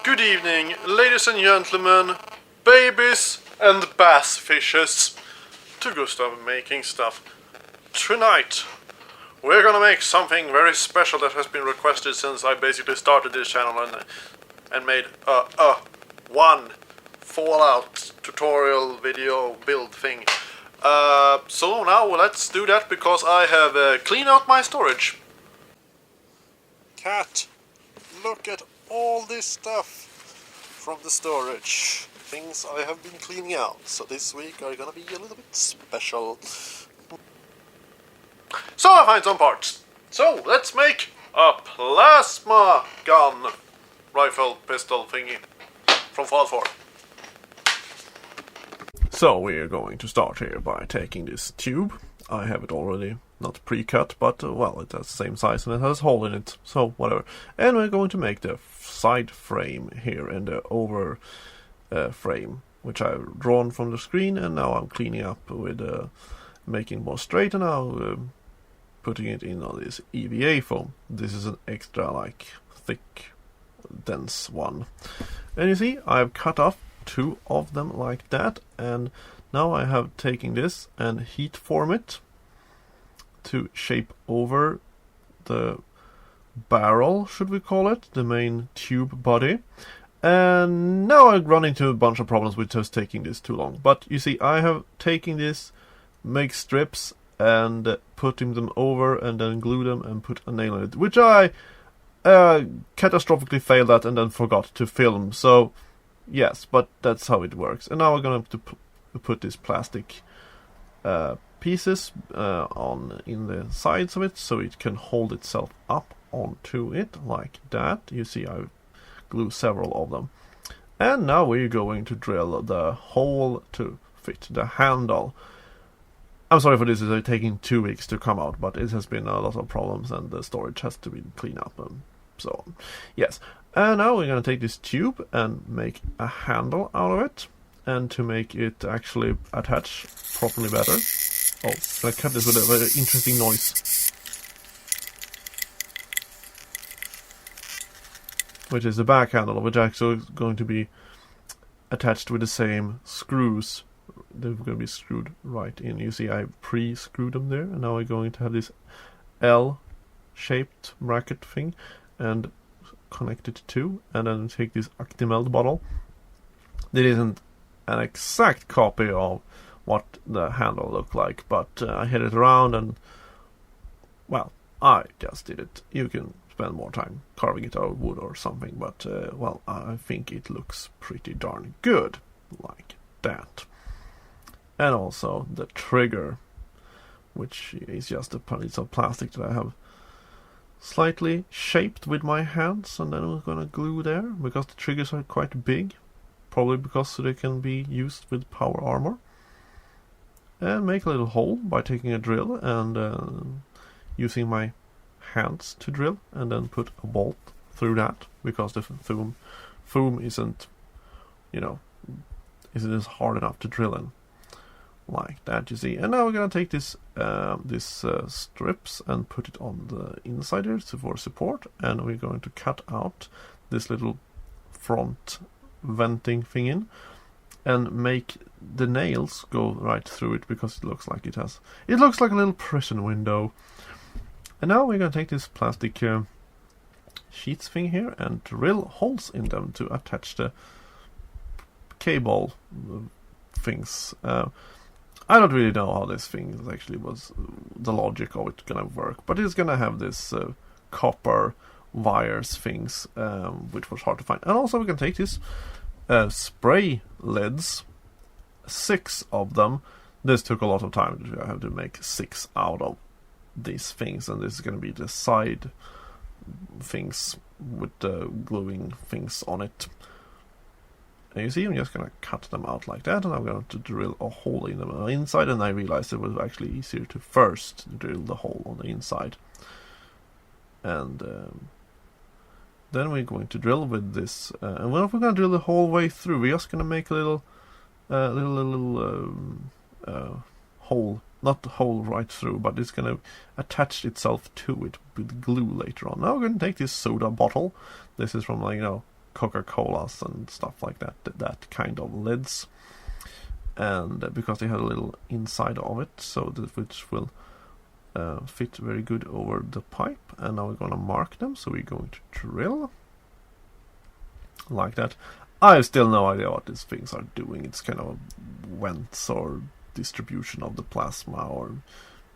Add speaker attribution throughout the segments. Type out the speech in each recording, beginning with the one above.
Speaker 1: Good evening, ladies and gentlemen, babies and bass fishes. To Gustav making stuff. Tonight, we're gonna make something very special that has been requested since I basically started this channel and made one Fallout tutorial video build thing. So now let's do that because I have cleaned out my storage. Cat, look at all this stuff from the storage. Things I have been cleaning out. So this week are gonna be a little bit special. So I find some parts. So let's make a plasma gun rifle pistol thingy from Fallout 4. So we're going to start here by taking this tube. I have it already not pre-cut, but well, it has the same size and it has a hole in it, so whatever. And we're going to make the side frame here and the over frame, which I've drawn from the screen, and now I'm cleaning up with making it more straight, and now putting it in on this EVA foam. This is an extra like thick, dense one. And you see, I've cut off 2 of them like that, and now I have taken this and heat form it to shape over the barrel, should we call it, the main tube body. And now I run into a bunch of problems with just taking this too long. But you see, I have taken this, make strips, and putting them over, and then glue them and put a nail in it, which I catastrophically failed at and then forgot to film. So yes, but that's how it works. And now we're gonna have to put this plastic pieces on in the sides of it, so it can hold itself up onto it like that. You see, I've glued several of them. And now we're going to drill the hole to fit the handle. I'm sorry for this, it's taking 2 weeks to come out, but it has been a lot of problems and the storage has to be cleaned up and so on. Yes, and now we're going to take this tube and make a handle out of it. And to make it actually attach properly better. Oh, I cut this with a very interesting noise. Which is the back handle, which actually is going to be attached with the same screws. They're going to be screwed right in. You see, I pre-screwed them there, and now we're going to have this L-shaped bracket thing and connect it to, and then take this Actimeld bottle. That isn't an exact copy of what the handle looked like, but I had it around and, well, I just did it. You can spend more time carving it out of wood or something, but, well, I think it looks pretty darn good, like that. And also the trigger, which is just a piece of plastic that I have slightly shaped with my hands, and then I'm going to glue there, because the triggers are quite big. Probably because they can be used with power armor. And make a little hole by taking a drill and using my hands to drill, and then put a bolt through that, because the foam isn't, you know, isn't hard enough to drill in. Like that, you see. And now we're gonna take this strips and put it on the inside here for support, and we're going to cut out this little front venting thing in and make the nails go right through it, because it looks like it looks like a little prison window. And now we're going to take this plastic sheets thing here and drill holes in them to attach the cable things. I don't really know how this thing actually was, the logic of it gonna work, but it's gonna have this copper wires things, which was hard to find. And also we can take these spray lids, 6 of them. This took a lot of time. I have to make 6 out of these things, and this is going to be the side things with the gluing things on it. And you see, I'm just going to cut them out like that, and I'm going to drill a hole in them inside, and I realized it was actually easier to first drill the hole on the inside. And then we're going to drill with this, and when we're going to drill the whole way through, we're just going to make a little hole, not the hole right through, but it's going to attach itself to it with glue later on. Now we're going to take this soda bottle. This is from, like, you know, Coca-Colas and stuff like that, that kind of lids. And because they have a little inside of it, so that which will fit very good over the pipe. And now we're going to mark them, so we're going to drill like that. I have still no idea what these things are doing. It's kind of vents or distribution of the plasma or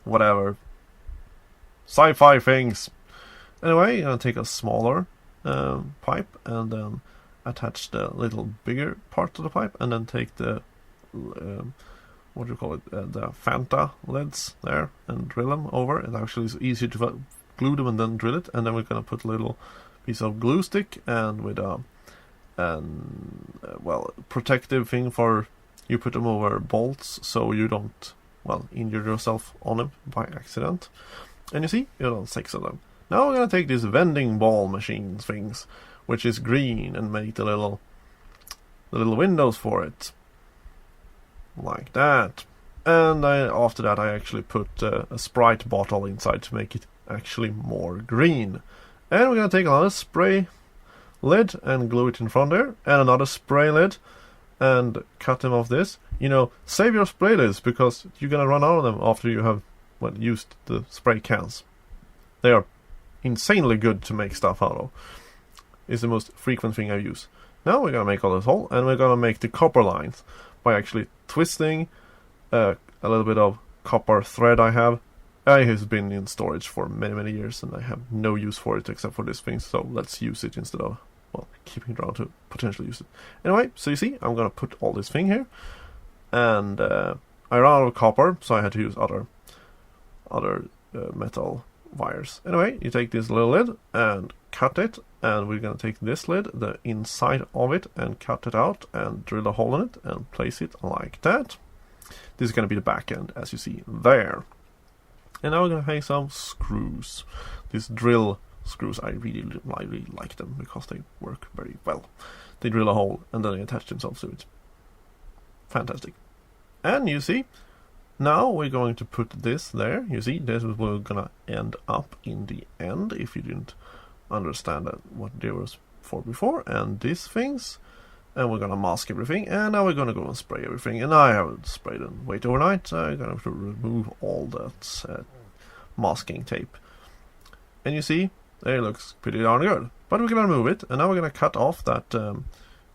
Speaker 1: whatever. Sci-fi things. Anyway, I'm going to take a smaller pipe and then attach the little bigger part to the pipe, and then take the what do you call it, the Fanta lids there, and drill them over. It actually is easier to glue them and then drill it. And then we're going to put a little piece of glue stick and with a protective thing for you put them over bolts so you don't injure yourself on them by accident. And you see, you have 6 of them. Now we're going to take these vending ball machine things, which is green, and make the little windows for it. Like that. And after that I actually put a Sprite bottle inside to make it actually more green. And we're going to take another spray lid and glue it in front there, and another spray lid, and cut them off this. Save your spray lids, because you're going to run out of them after you have used the spray cans. They are insanely good to make stuff out of. It's the most frequent thing I use. Now we're going to make all this hole, and we're going to make the copper lines by actually twisting a little bit of copper thread I have. It has been in storage for many years, and I have no use for it except for this thing, so let's use it instead of keeping it around to potentially use it. Anyway, so you see, I'm going to put all this thing here, and I ran out of copper, so I had to use other metal wires. Anyway, you take this little lid and cut it, and we're going to take this lid, the inside of it, and cut it out and drill a hole in it and place it like that. This is going to be the back end, as you see there. And now we're going to hang some screws. These drill screws, I really like them because they work very well. They drill a hole and then they attach themselves to it. Fantastic. And you see, now we're going to put this there. You see, this is where we're going to end up in the end, if you didn't understand what they were for before. And these things, and we're going to mask everything, and now we're going to go and spray everything. And I haven't sprayed and wait overnight, so I'm going to have to remove all that masking tape. And you see, it looks pretty darn good. But we're going to remove it, and now we're going to cut off that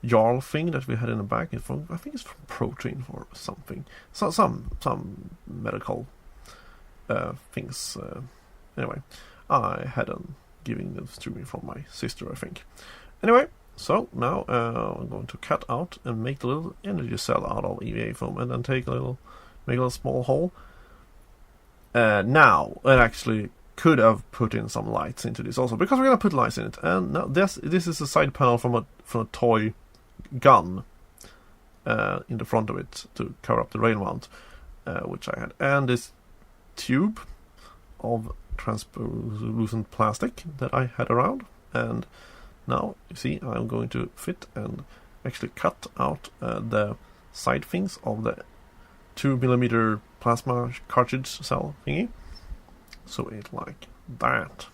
Speaker 1: Jarl thing that we had in the back. I think it's from protein or something. So some medical things. Anyway, I had them giving this to me from my sister, I think. Anyway, so now I'm going to cut out and make the little energy cell out of EVA foam, and then make a little small hole. Now, it actually could have put in some lights into this also, because we're going to put lights in it. And now this is a side panel from a toy gun in the front of it to cover up the rail mount, which I had. And this tube of translucent plastic that I had around. And now, you see, I'm going to fit and actually cut out the side things of the 2mm plasma cartridge cell thingy. So it's like that.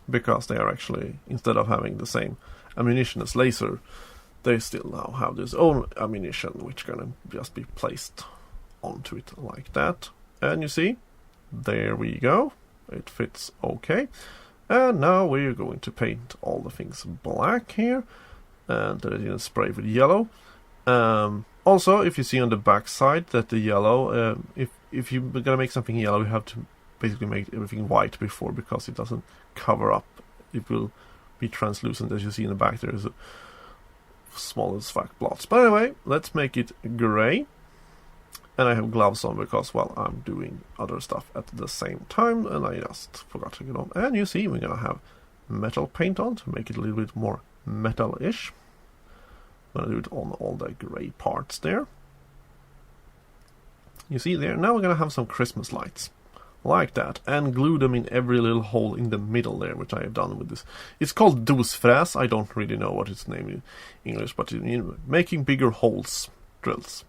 Speaker 1: Because they are actually, instead of having the same ammunition as laser, they still now have this own ammunition, which gonna just be placed onto it like that. And you see, there we go. It fits okay. And now we're going to paint all the things black here, and I didn't spray with yellow. Also, if you see on the back side that the yellow, if you're gonna make something yellow, you have to basically make everything white before, because it doesn't cover up. It will be translucent, as you see in the back. There's a small as fuck blots. But anyway, let's make it gray. And I have gloves on because, well, I'm doing other stuff at the same time, and I just forgot to get on. And you see, we're gonna have metal paint on to make it a little bit more metal-ish. I'm gonna do it on all the gray parts there. You see there, now we're gonna have some Christmas lights. Like that, and glue them in every little hole in the middle there, which I have done with this. It's called doosfräs. I don't really know what its name in English, but making bigger holes drills.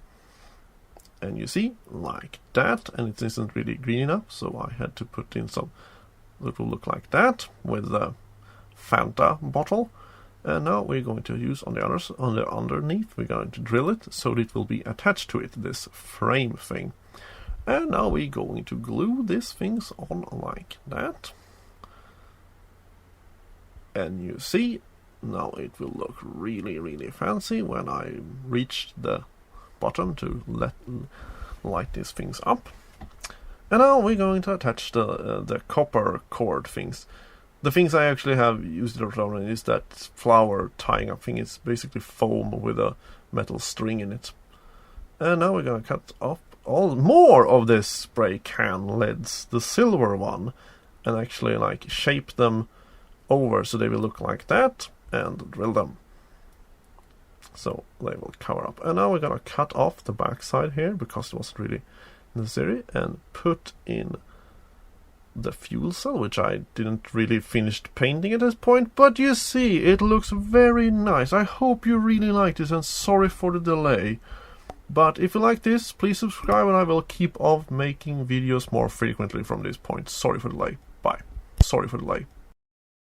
Speaker 1: And you see, like that, and it isn't really green enough, so I had to put in some that will look like that, with the Fanta bottle. And now we're going to use on the underneath, we're going to drill it so that it will be attached to it, this frame thing. And now we're going to glue these things on like that. And you see, now it will look really, really fancy when I reach the bottom to light these things up. And now we're going to attach the copper cord things. The things I actually have used it on is that flower tying up thing. It's basically foam with a metal string in it. And now we're going to cut off all more of this spray can leads, the silver one, and actually like shape them over so they will look like that, and drill them so they will cover up. And now we're going to cut off the back side here because it wasn't really necessary, and put in the fuel cell, which I didn't really finish painting at this point, but you see, it looks very nice. I hope you really like this, and sorry for the delay. But if you like this, please subscribe, and I will keep on making videos more frequently from this point. Sorry for the delay. Bye. Sorry for the delay.